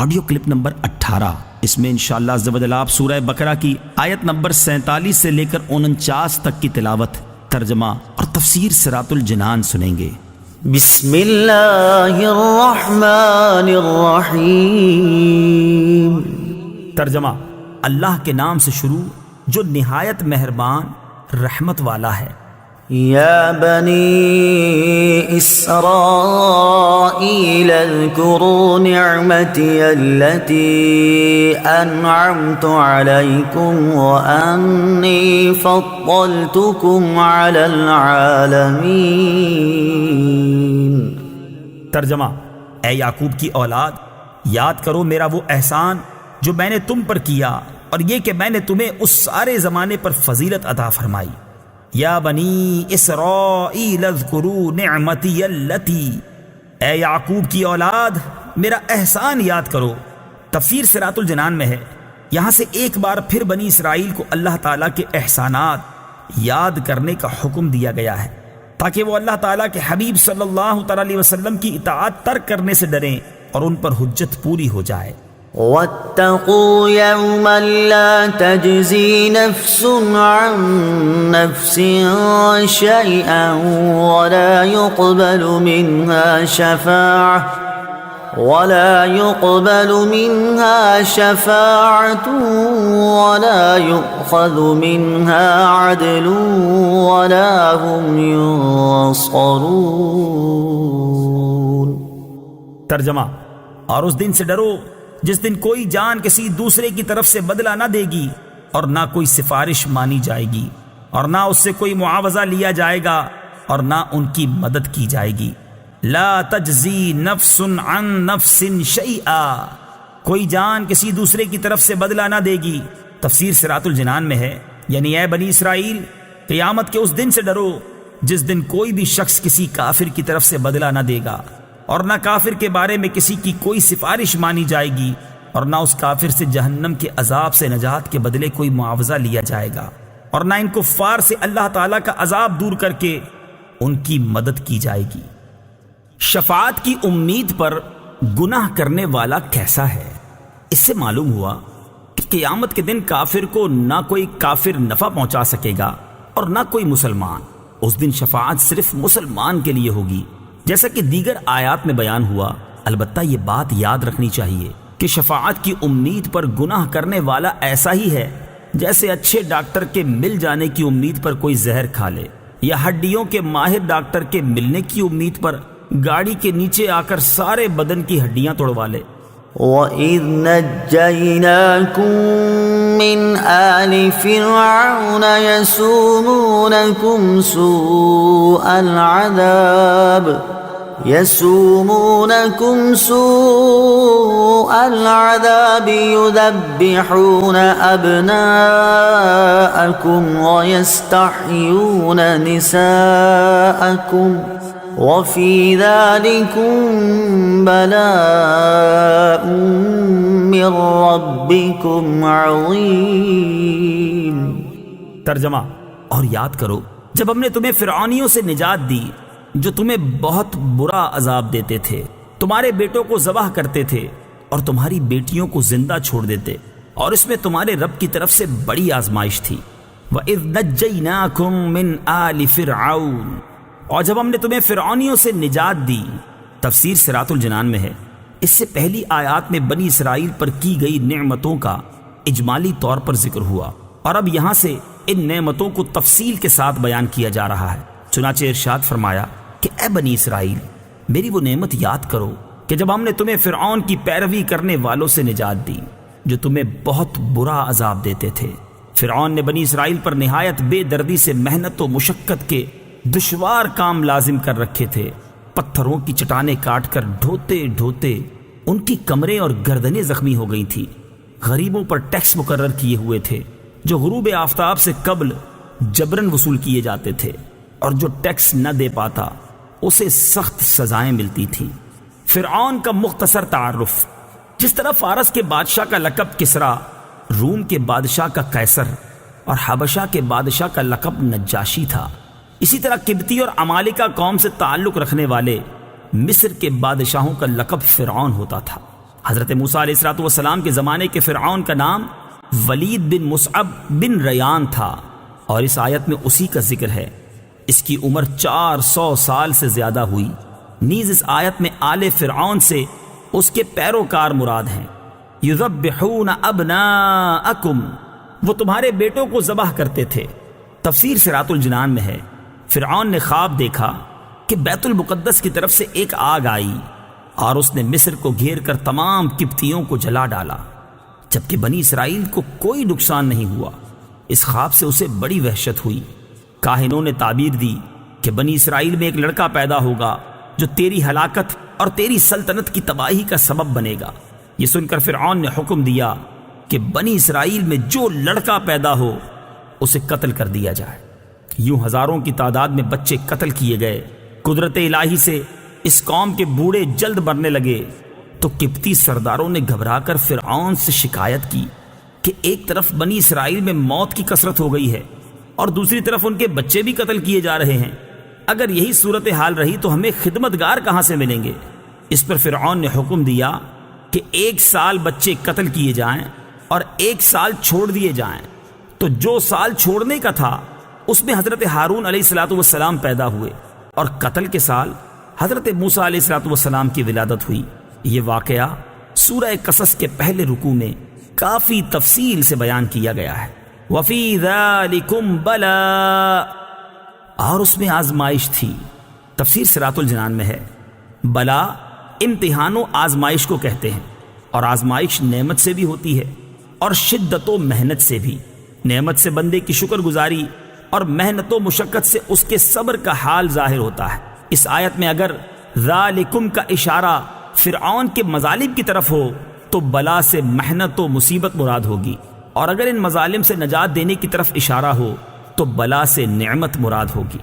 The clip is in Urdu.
Audio clip number 18۔ اس میں انشاءاللہ عز و جل آپ سورہ بقرہ کی آیت نمبر 47 سے لے کر 49 تک کی تلاوت، ترجمہ اور تفسیر صراط الجنان سنیں گے۔ بسم اللہ الرحمن الرحیم۔ ترجمہ: اللہ کے نام سے شروع جو نہایت مہربان رحمت والا ہے۔ یا بنی اسرائیل اذکروا نعمتی التي انعمت علیکم وانی فضلتکم علی العالمین۔ ترجمہ: اے یعقوب کی اولاد، یاد کرو میرا وہ احسان جو میں نے تم پر کیا، اور یہ کہ میں نے تمہیں اس سارے زمانے پر فضیلت عطا فرمائی۔ یا بنی اسرائیل اذکروا نعمتی التی، اے یعقوب کی اولاد میرا احسان یاد کرو۔ تفسیر صراط الجنان میں ہے، یہاں سے ایک بار پھر بنی اسرائیل کو اللہ تعالیٰ کے احسانات یاد کرنے کا حکم دیا گیا ہے تاکہ وہ اللہ تعالیٰ کے حبیب صلی اللہ تعالیٰ علیہ وسلم کی اطاعت ترک کرنے سے ڈریں اور ان پر حجت پوری ہو جائے۔ واتقوا يوما لا تجزي نفس عن نفس شيئا ولا يقبل منها شفاعة ولا يؤخذ منها عدل ولا هم ينصرون۔ ترجمہ: اور اس دن سے ڈرو جس دن کوئی جان کسی دوسرے کی طرف سے بدلہ نہ دے گی، اور نہ کوئی سفارش مانی جائے گی، اور نہ اس سے کوئی معاوضہ لیا جائے گا، اور نہ ان کی مدد کی جائے گی۔ لا تجزی نفس عن نفس شیئا، کوئی جان کسی دوسرے کی طرف سے بدلہ نہ دے گی۔ تفسیر صراط الجنان میں ہے، یعنی اے بنی اسرائیل، قیامت کے اس دن سے ڈرو جس دن کوئی بھی شخص کسی کافر کی طرف سے بدلہ نہ دے گا، اور نہ کافر کے بارے میں کسی کی کوئی سفارش مانی جائے گی، اور نہ اس کافر سے جہنم کے عذاب سے نجات کے بدلے کوئی معاوضہ لیا جائے گا، اور نہ ان کفار سے اللہ تعالیٰ کا عذاب دور کر کے ان کی مدد کی جائے گی۔ شفاعت کی امید پر گناہ کرنے والا کیسا ہے؟ اس سے معلوم ہوا کہ قیامت کے دن کافر کو نہ کوئی کافر نفع پہنچا سکے گا اور نہ کوئی مسلمان۔ اس دن شفاعت صرف مسلمان کے لیے ہوگی، جیسا کہ دیگر آیات میں بیان ہوا۔ البتہ یہ بات یاد رکھنی چاہیے کہ شفاعت کی امید پر گناہ کرنے والا ایسا ہی ہے جیسے اچھے ڈاکٹر کے مل جانے کی امید پر کوئی زہر کھا لے، یا ہڈیوں کے ماہر ڈاکٹر کے ملنے کی امید پر گاڑی کے نیچے آ کر سارے بدن کی ہڈیاں توڑوا لے۔ وَإِذْ نَجَّيْنَاكُمْ مِنْ آلِ فِرْعَوْنَ يَسُومُونَكُمْ سُوءَ الْعَذَابِ يُذَبِّحُونَ أَبْنَاءَكُمْ وَيَسْتَحْيُونَ نِسَاءَكُمْ وَفِي ذَلِكُمْ بَلَاءٌ مِّن رَّبِّكُمْ عَظِيمٌ۔ ترجمہ: اور یاد کرو جب ہم نے تمہیں فرعونیوں سے نجات دی جو تمہیں بہت برا عذاب دیتے تھے، تمہارے بیٹوں کو ذبح کرتے تھے اور تمہاری بیٹیوں کو زندہ چھوڑ دیتے، اور اس میں تمہارے رب کی طرف سے بڑی آزمائش تھی۔ وَإِذْ نَجَّيْنَاكُمْ مِنْ آلِ فِرْعَوْنَ، اور جب ہم نے تمہیں فرعونیوں سے نجات دی۔ تفسیر صراط الجنان میں ہے، اس سے پہلی آیات میں بنی اسرائیل پر کی گئی نعمتوں کا اجمالی طور پر ذکر ہوا، اور اب یہاں سے ان نعمتوں کو تفصیل کے ساتھ بیان کیا جا رہا ہے۔ چنانچہ ارشاد فرمایا کہ اے بنی اسرائیل، میری وہ نعمت یاد کرو کہ جب ہم نے تمہیں فرعون کی پیروی کرنے والوں سے نجات دی جو تمہیں بہت برا عذاب دیتے تھے۔ فرعون نے بنی اسرائیل پر نہایت بے دردی سے محنت و مشقت کے دشوار کام لازم کر رکھے تھے۔ پتھروں کی چٹانیں کاٹ کر ڈھوتے ڈھوتے ان کی کمریں اور گردنیں زخمی ہو گئی تھیں۔ غریبوں پر ٹیکس مقرر کیے ہوئے تھے جو غروب آفتاب سے قبل جبراً وصول کیے جاتے تھے، اور جو ٹیکس نہ دے پاتا اسے سخت سزائیں ملتی تھیں۔ فرعون کا مختصر تعارف: جس طرح فارس کے بادشاہ کا لقب کسرا، روم کے بادشاہ کا قیصر اور حبشہ کے بادشاہ کا لقب نجاشی تھا، اسی طرح قبطی اور عمالقہ قوم سے تعلق رکھنے والے مصر کے بادشاہوں کا لقب فرعون ہوتا تھا۔ حضرت موسیٰ علیہ الصلوۃ والسلام کے زمانے کے فرعون کا نام ولید بن مصعب بن ریان تھا، اور اس آیت میں اسی کا ذکر ہے۔ اس کی عمر 400 سال سے زیادہ ہوئی۔ نیز اس آیت میں آل فرعون سے اس کے پیروکار مراد ہیں۔ یذبحون ابناءکم، وہ تمہارے بیٹوں کو ذبح کرتے تھے۔ تفسیر صراط الجنان میں ہے، فرعون نے خواب دیکھا کہ بیت المقدس کی طرف سے ایک آگ آئی اور اس نے مصر کو گھیر کر تمام قبطیوں کو جلا ڈالا، جبکہ بنی اسرائیل کو کوئی نقصان نہیں ہوا۔ اس خواب سے اسے بڑی وحشت ہوئی۔ کاہنوں نے تعبیر دی کہ بنی اسرائیل میں ایک لڑکا پیدا ہوگا جو تیری ہلاکت اور تیری سلطنت کی تباہی کا سبب بنے گا۔ یہ سن کر فرعون نے حکم دیا کہ بنی اسرائیل میں جو لڑکا پیدا ہو اسے قتل کر دیا جائے۔ یوں ہزاروں کی تعداد میں بچے قتل کیے گئے۔ قدرت الہی سے اس قوم کے بوڑھے جلد مرنے لگے تو قبطی سرداروں نے گھبرا کر فرعون سے شکایت کی کہ ایک طرف بنی اسرائیل میں موت کی کثرت ہو گئی ہے اور دوسری طرف ان کے بچے بھی قتل کیے جا رہے ہیں۔ اگر یہی صورتحال رہی تو ہمیں خدمتگار کہاں سے ملیں گے؟ اس پر فرعون نے حکم دیا کہ 1 سال بچے قتل کیے جائیں اور 1 سال چھوڑ دیے جائیں۔ تو جو سال چھوڑنے کا تھا اس میں حضرت ہارون علیہ الصلوۃ والسلام پیدا ہوئے، اور قتل کے سال حضرت موسیٰ علیہ الصلوۃ والسلام کی ولادت ہوئی۔ یہ واقعہ سورہ قصص کے پہلے رکوع میں کافی تفصیل سے بیان کیا گیا ہے۔ وَفِي ذَلِكُمْ بَلَاءٌ، اور اس میں آزمائش تھی۔ تفسیر صراط الجنان میں ہے، بلا امتحان و آزمائش کو کہتے ہیں، اور آزمائش نعمت سے بھی ہوتی ہے اور شدت و محنت سے بھی۔ نعمت سے بندے کی شکر گزاری اور محنت و مشقت سے اس کے صبر کا حال ظاہر ہوتا ہے۔ اس آیت میں اگر ذالکم کا اشارہ فرعون کے مظالم کی طرف ہو تو بلا سے محنت و مصیبت مراد ہوگی، اور اگر ان مظالم سے نجات دینے کی طرف اشارہ ہو تو بلا سے نعمت مراد ہوگی۔